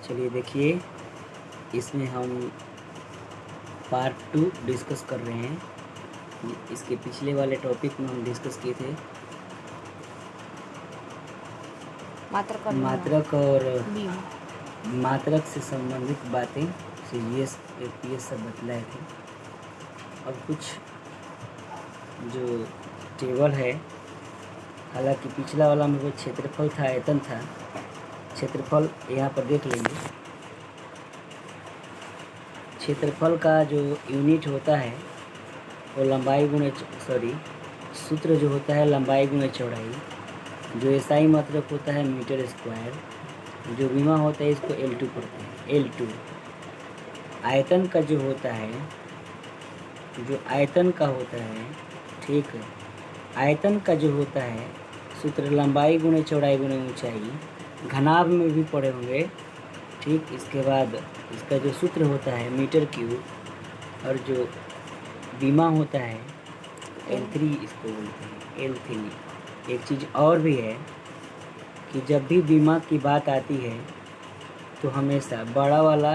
चलिए देखिए, इसमें हम पार्ट 2 डिस्कस कर रहे हैं। इसके पिछले वाले टॉपिक में हम डिस्कस किए थे मात्रक और मात्रक से संबंधित बातें, सीजीएस एपीएस सब बतलाए थे। अब कुछ जो टेबल है, हालांकि पिछला वाला में वो क्षेत्रफल था, आयतन था। क्षेत्रफल यहाँ पर देख लेंगे। क्षेत्रफल का जो यूनिट होता है वो लंबाई गुणे सूत्र जो होता है लंबाई गुणे चौड़ाई। जो एसआई मात्रक होता है मीटर स्क्वायर। जो विमा होता है इसको L2 पढ़ते हैं, L2। आयतन का जो होता है, जो आयतन का होता है, ठीक है, आयतन का जो होता है सूत्र लंबाई गुणे चौड़ाई गुणे ऊंचाई। घनाभ में भी पढ़े होंगे, ठीक। इसके बाद इसका जो सूत्र होता है मीटर क्यूब, और जो बीमा होता है L3 इसको बोलते हैं, L3। एक चीज़ और भी है कि जब भी बीमा की बात आती है तो हमेशा बड़ा वाला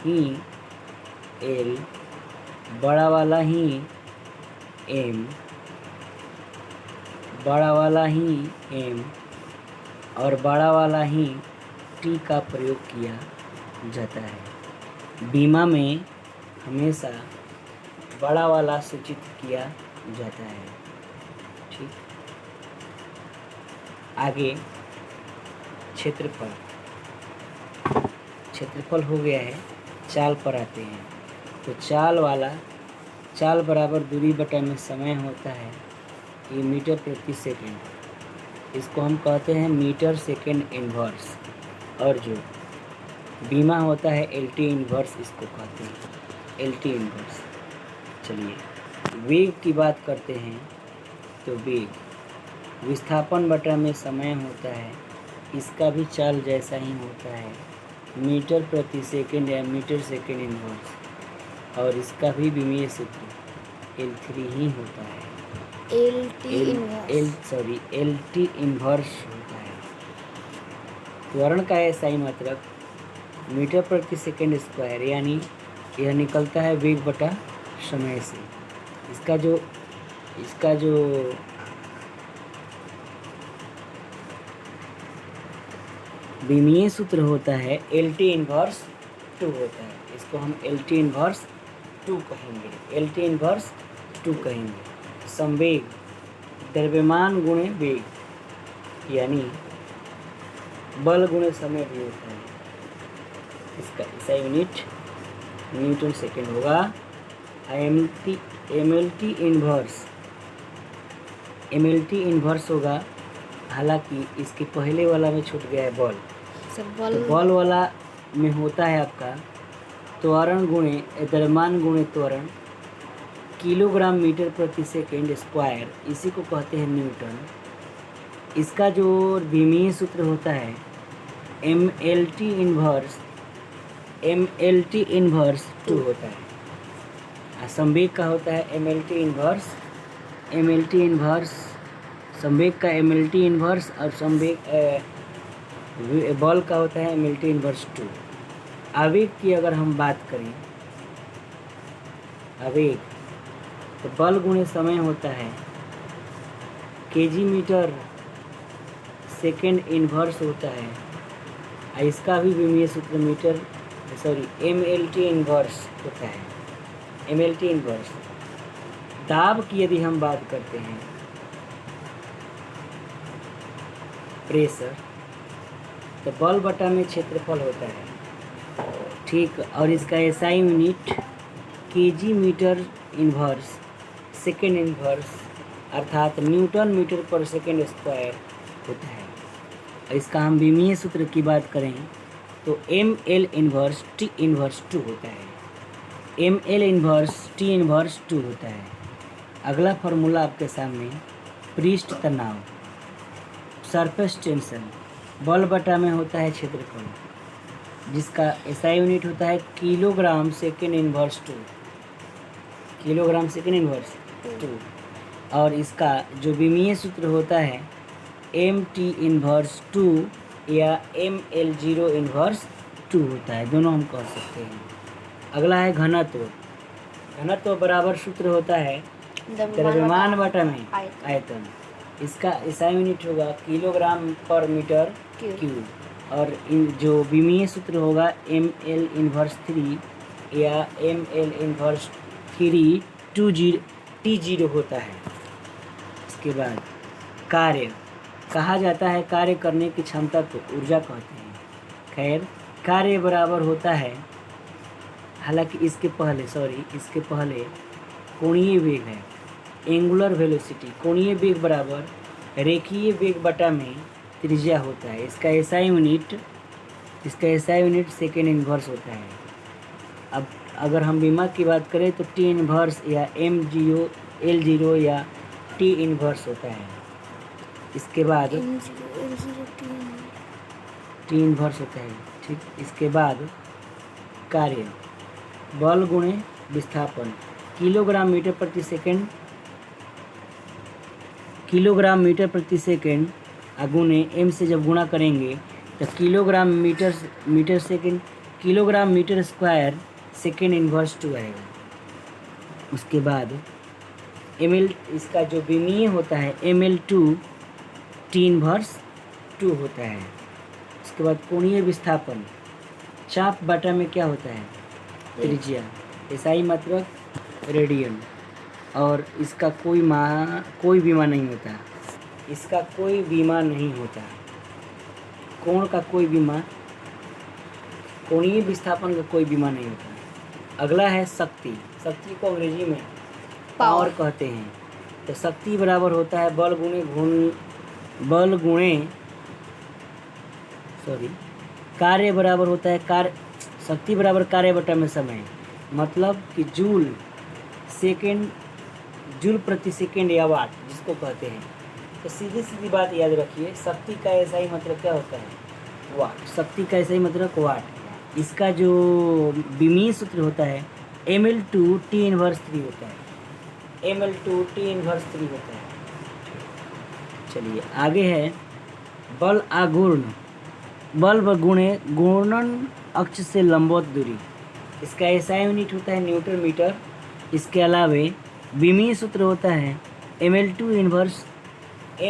ही L, बड़ा वाला ही M, बड़ा वाला ही M और बड़ा वाला ही T का प्रयोग किया जाता है। बीमा में हमेशा बड़ा वाला सूचित किया जाता है, ठीक। आगे क्षेत्रफल हो गया है। चाल पर आते हैं। तो चाल बराबर दूरी बटा में समय होता है ये मीटर प्रति सेकंड। इसको हम कहते हैं मीटर सेकंड इन्वर्स। और जो बीमा होता है LT इन्वर्स, इसको कहते हैं LT इन्वर्स। चलिए वेग की बात करते हैं। तो वेग विस्थापन बटा में समय होता है, इसका भी चाल जैसा ही होता है, मीटर प्रति सेकंड या मीटर सेकंड इन्वर्स। और इसका भी विमीय सूत्र L3 ही होता है, LT इन्वर्स होता है। त्वरण का SI मात्रक मीटर प्रति सेकंड स्क्वायर, यानी यह निकलता है वेग बटा समय से। इसका जो विमीय सूत्र होता है LT इन्वर्स 2 होता है। इसको हम LT इन्वर्स 2 कहेंगे, LT इन्वर्स 2 कहेंगे। संवेग द्रव्यमान गुणे वेग, यानी बल गुणे समय भी होता है। इसका ऐसा यूनिट न्यूटन सेकेंड होगा। MLT इन्वर्स होगा। हालांकि इसके पहले वाला में छूट गया है बल। तो बल वाला में होता है आपका त्वरण गुणे द्रव्यमान गुणे त्वरण, किलोग्राम मीटर प्रति सेकंड स्क्वायर, इसी को कहते हैं न्यूटन। इसका जो विमीय सूत्र होता है MLT इन्वर्स 2 होता है। संवेग का होता है MLT इन्वर्स, संवेग का MLT इन्वर्स, और बल का होता है MLT इन्वर्स 2। आवेग की अगर हम बात करें, आवेग तो बल गुणे समय होता है kg मीटर सेकेंड इन्वर्स होता है। इसका भी विमीय सूत्र MLT इन्वर्स होता है, MLT इन्वर्स। दाब की यदि हम बात करते हैं, प्रेशर, तो बल बटा में क्षेत्रफल होता है, ठीक। और इसका SI unit kg metre inverse second inverse, अर्थात न्यूटन मीटर पर सेकेंड स्क्वायर होता है। इसका हम विमीय सूत्र की बात करें तो ML इन्वर्स T इन्वर्स 2 होता है, ML इन्वर्स T इन्वर्स 2 होता है। अगला फार्मूला आपके सामने, पृष्ठ तनाव, सरफेस टेंशन, बल बटा में होता है क्षेत्रफल, जिसका SI यूनिट होता है kilogram second inverse 2, kilogram second inverse 2। और इसका जो विमीय सूत्र होता है MT इन्वर्स 2 या ML0 इन्वर्स टू होता है, दोनों हम कह सकते हैं। अगला है घनत्व। घनत्व बराबर सूत्र होता है द्रव्यमान बटा में आयतन। इसका एसआई यूनिट होगा किलोग्राम पर मीटर क्यूब, और जो विमीय सूत्र होगा ml इनवर्स 3 या ml इनवर्स 3 T0 होता है। इसके बाद कार्य कहा जाता है, कार्य करने की क्षमता को ऊर्जा कहते हैं। खैर, कार्य बराबर होता है, हालांकि इसके पहले कोणीय वेग है, एंगुलर वेलोसिटी। कोणीय वेग बराबर रेखीय वेग बटा में त्रिज्या होता है। इसका एसआई यूनिट सेकेंड इन्वर्स होता है। अब अगर हम विमा की बात करें तो टी इन्वर्स या L0 या टी इन्वर्स होता है। इसके बाद टी इन्वर्स होता है, ठीक। इसके बाद कार्य बल गुणे विस्थापन, किलोग्राम मीटर प्रति सेकेंड गुणे m से जब गुणा करेंगे तो kilogram metre square second inverse 2 आएगा। उसके बाद ml, इसका जो विमीय होता है ml2 टी इन्वर्स 2 होता है। उसके बाद कोणीय विस्थापन, चाप बटा में क्या होता है, त्रिज्या। एसआई मात्रक रेडियन, और इसका कोई बीमा नहीं होता। इसका कोई बीमा नहीं होता। कोण का कोई बीमा, कोणीय विस्थापन का कोई बीमा नहीं होता। अगला है शक्ति। शक्ति को अंग्रेजी में पावर कहते हैं। तो शक्ति बराबर होता है कार्य बराबर होता है शक्ति बराबर कार्य बटा में समय। मतलब कि जूल प्रति सेकेंड या वाट जिसको कहते हैं। तो सीधी बात याद रखिए, शक्ति का ऐसा ही मतलब क्या होता है, वाट। शक्ति का ऐसा ही मतलब वाट। इसका जो विमीय सूत्र होता है ml2 टी इनवर्स 3 होता है। ml2 टी इनवर्स 3 होता है। चलिए आगे है बल आघूर्ण। बल गुणे घूर्णन अक्ष से लंबवत दूरी। इसका एसआई यूनिट होता है न्यूटन मीटर। इसके अलावे विमीय सूत्र होता है ml2 इनवर्स टी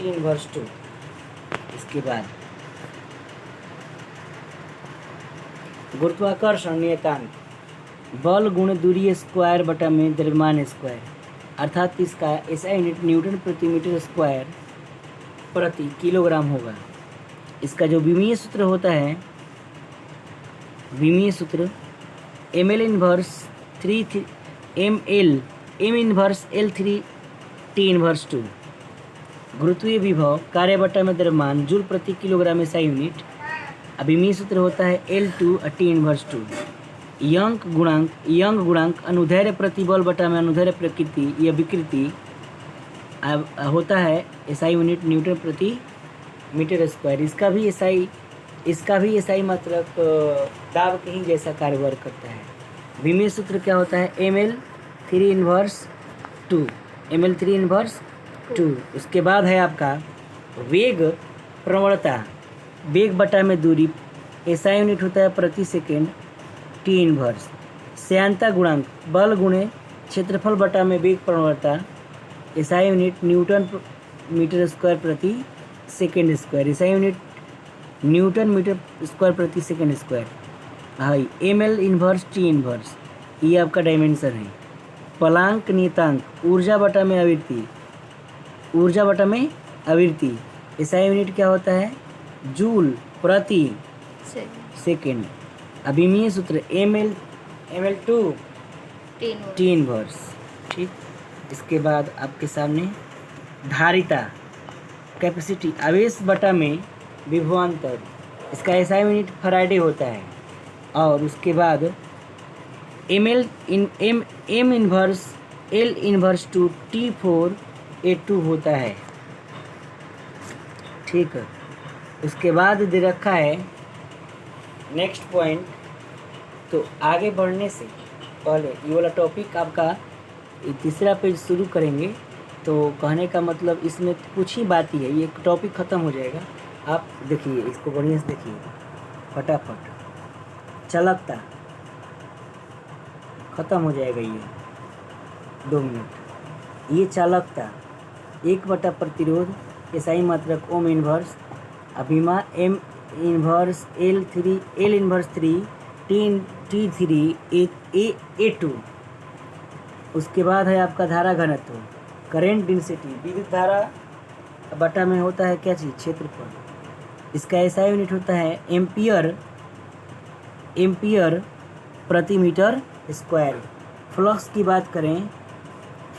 इनवर्स 2। इसके बाद गुरुत्वाकर्षण नियतांक, बल गुण दूरी स्क्वायर बटा में द्रव्यमान स्क्वायर, अर्थात इसका एसआई यूनिट न्यूटन प्रति मीटर स्क्वायर प्रति किलोग्राम होगा। इसका जो विमीय सूत्र होता है, विमीय सूत्र ml inverse 3 m inverse L3 T inverse 2। गुरुत्वीय विभव कार्य बटा में द्रव्यमान जूल प्रति किलोग्राम एसआई यूनिट। विमीय सूत्र होता है L2 टी इनवर्स 2। यंग गुणांक अनुदैर्ध्य प्रतिबल बटा में अनुदैर्ध्य प्रकृति या विकृति होता है एसआई यूनिट न्यूटन प्रति मीटर स्क्वायर। इसका भी एसआई मात्रक दाब के ही जैसा कार्य करता है। विमीय सूत्र क्या होता है ml3 इनवर्स 2। उसके बाद है आपका वेग प्रवणता, वेग बटा में दूरी, एसआई यूनिट होता है प्रति सेकेंड टी इनवर्स। श्यानता गुणांक, बल गुणे क्षेत्रफल बटा में वेग प्रवणता, SI unit newton metre square प्रति second square. SI unit newton metre square प्रति सेकेंड स्क्वायर। हाई ml इनवर्स टी इनवर्स, ये आपका डायमेंशन है। प्लांक नियतांक, ऊर्जा बटा में आवृत्ति, एसआई यूनिट क्या होता है, जूल प्रति सेकेंड। अभिमीय सूत्र ml2 टी इनवर्स, ठीक। इसके बाद आपके सामने धारिता, कैपेसिटी, आवेश बटा में विभवांतर, इसका एसआई यूनिट फैराडे होता है। और उसके बाद m inverse L inverse 2 T4A2 होता है, ठीक है। उसके बाद दे रखा है नेक्स्ट पॉइंट। तो आगे बढ़ने से पहले ये वाला टॉपिक आपका तीसरा पेज शुरू करेंगे। तो कहने का मतलब इसमें कुछ ही बात ही है, ये टॉपिक ख़त्म हो जाएगा। आप देखिए, इसको बढ़िया से देखिए। फटाफट। चालकता खत्म हो जाएगा ये 2 मिनट। ये चालकता 1 बटा प्रतिरोध एसआई मात्रक ओम इन्वर्स अभिमा M inverse L inverse 3 T3 A2। उसके बाद है आपका धारा घनत्व, करेंट डेंसिटी, विद्युत धारा बटा में होता है क्या चीज़, क्षेत्रफल। इसका एसआई यूनिट होता है एम्पियर प्रति मीटर स्क्वायर। फ्लक्स की बात करें,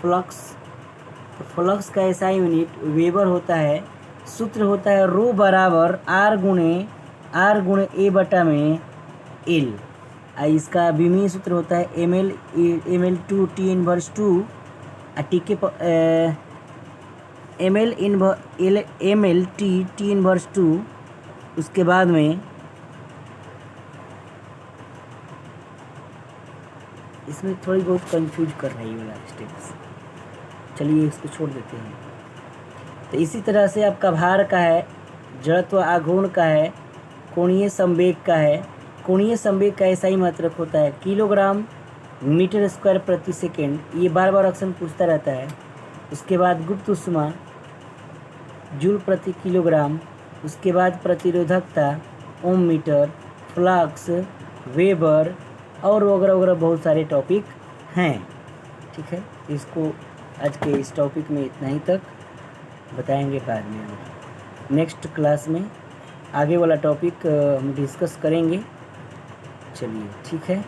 फ्लक्स का एसआई यूनिट वेबर होता है। सूत्र होता है रो बराबर आर गुणे ए बटा में एल। इसका विमीय सूत्र होता है M L 2 T inverse 2 T के एम एल टी इनवर्स 2। उसके बाद में इसमें थोड़ी बहुत कंफ्यूज कर रही है वाला स्टेप्स, चलिए इसको छोड़ देते हैं। तो इसी तरह से आपका भार का है, जड़त्व आघूर्ण का है, कोणीय संवेग का है। कोणीय संवेग का ऐसा ही मात्रक होता है किलोग्राम मीटर स्क्वायर प्रति सेकेंड। ये बार बार ऑप्शन पूछता रहता है। उसके बाद गुप्त ऊष्मा जूल प्रति किलोग्राम। उसके बाद प्रतिरोधकता ओम मीटर, फ्लक्स वेबर और वगैरह वगैरह बहुत सारे टॉपिक हैं। ठीक है, इसको आज के इस टॉपिक में इतना ही तक बताएंगे, बाद में नेक्स्ट क्लास में आगे वाला टॉपिक हम डिस्कस करेंगे। चलिए ठीक है।